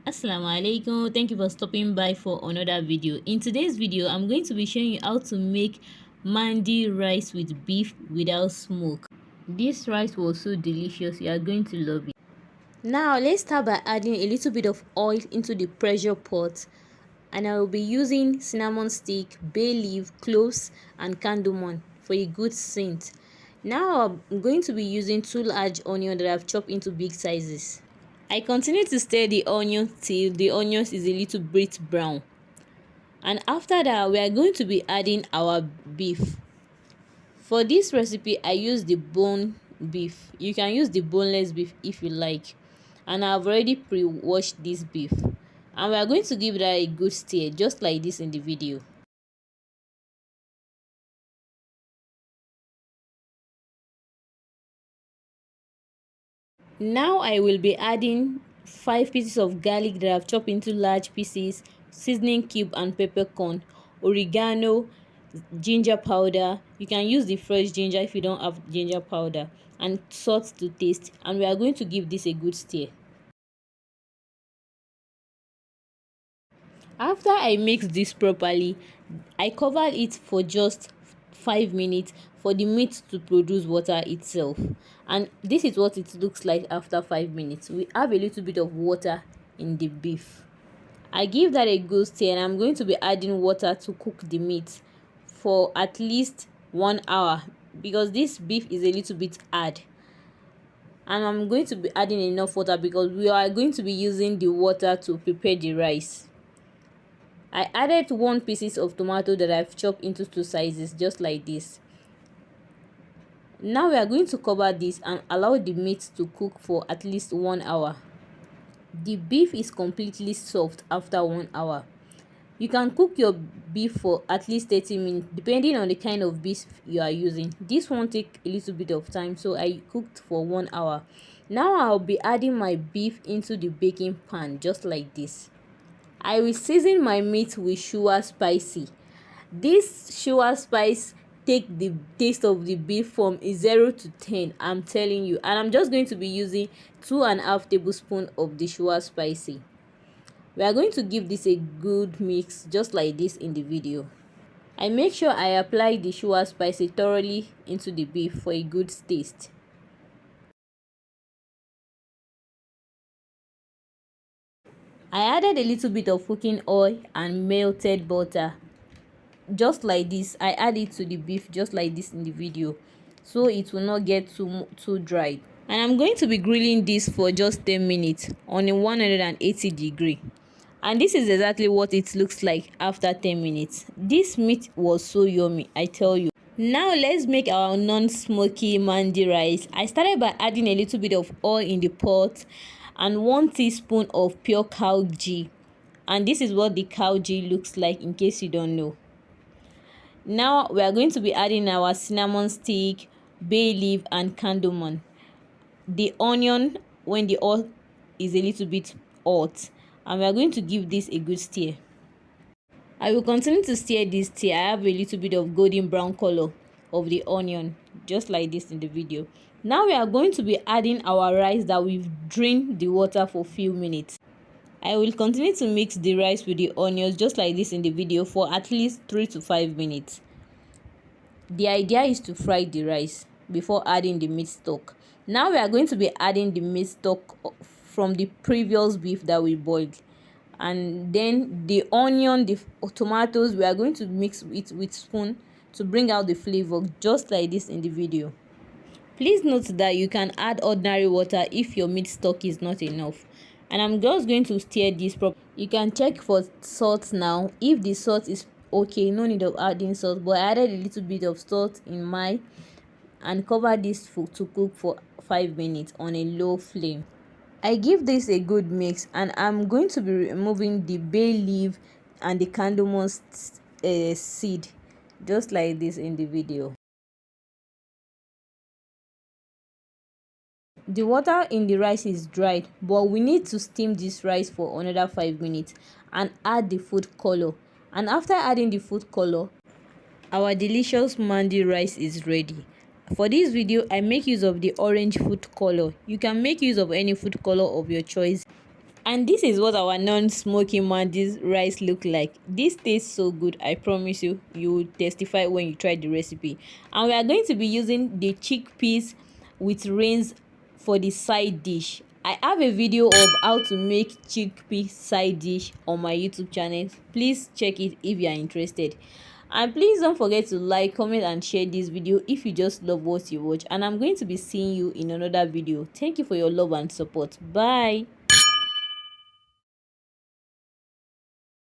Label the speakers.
Speaker 1: Assalamu alaikum. Thank you for stopping by for another video. In today's video, I'm going to be showing you how to make mandi rice with beef without smoke. This rice was so delicious, you are going to love it. Now let's start by adding a little bit of oil into the pressure pot, and I will be using cinnamon stick, bay leaf, cloves and cardamom for a good scent. Now I'm going to be using 2 large onions that I've chopped into big sizes. I continue to stir the onion till the onions is a little bit brown, and after that we are going to be adding our beef. For this recipe I use the bone beef. You can use the boneless beef if you like, and I've already pre-washed this beef, and we are going to give that a good stir just like this in the video. Now I will be adding 5 pieces of garlic that I've chopped into large pieces, seasoning cube and peppercorn, oregano, ginger powder. You can use the fresh ginger if you don't have ginger powder, and salt to taste, and we are going to give this a good stir. After I mix this properly, I covered it for just 5 minutes for the meat to produce water itself, and this is what it looks like after 5 minutes. We have a little bit of water in the beef. I give that a good stir, and I'm going to be adding water to cook the meat for at least 1 hour because this beef is a little bit hard, and I'm going to be adding enough water because we are going to be using the water to prepare the rice. I added 1 pieces of tomato that I've chopped into 2 sizes just like this. Now we are going to cover this and allow the meat to cook for at least 1 hour. The beef is completely soft after 1 hour. You can cook your beef for at least 30 minutes depending on the kind of beef you are using. This won't take a little bit of time, so I cooked for 1 hour. Now I'll be adding my beef into the baking pan just like this. I will season my meat with shuwa spicy. This shuwa spice take the taste of the beef from 0 to 10, I'm telling you, and I'm just going to be using 2.5 tablespoons of the shuwa spicy. We are going to give this a good mix just like this in the video. I make sure I apply the shuwa spicy thoroughly into the beef for a good taste. I added a little bit of cooking oil and melted butter just like this. I add it to the beef just like this in the video so it will not get too dry, and I'm going to be grilling this for just 10 minutes on a 180 degree, and this is exactly what it looks like after 10 minutes. This meat was so yummy, I tell you. Now let's make our non-smoky mandi rice. I started by adding a little bit of oil in the pot and 1 teaspoon of pure cow ghee, and this is what the cow ghee looks like in case you don't know. Now we are going to be adding our cinnamon stick, bay leaf and cardamom, the onion when the oil is a little bit hot, and we are going to give this a good stir. I will continue to stir this till I have a little bit of golden brown color of the onion just like this in the video. Now we are going to be adding our rice that we've drained the water for a few minutes. I will continue to mix the rice with the onions just like this in the video for at least 3 to 5 minutes. The idea is to fry the rice before adding the meat stock. Now we are going to be adding the meat stock from the previous beef that we boiled, and then the onion, the tomatoes, we are going to mix it with spoon to bring out the flavor just like this in the video. Please note that you can add ordinary water if your meat stock is not enough, and I'm just going to stir this properly. You can check for salt now. If the salt is okay, no need of adding salt, but I added a little bit of salt in my, and cover this to cook for 5 minutes on a low flame. I give this a good mix, and I'm going to be removing the bay leaf and the cardamom seed just like this in the video. The water in the rice is dried, but we need to steam this rice for another 5 minutes and add the food color. And after adding the food color, our delicious mandi rice is ready. For this video, I make use of the orange food color. You can make use of any food color of your choice. And this is what our non-smoky Mandi's rice look like. This tastes so good, I promise you. You will testify when you try the recipe. And we are going to be using the chickpeas with rains for the side dish. I have a video of how to make chickpea side dish on my YouTube channel. Please check it if you are interested. And please don't forget to like, comment and share this video if you just love what you watch. And I'm going to be seeing you in another video. Thank you for your love and support. Bye.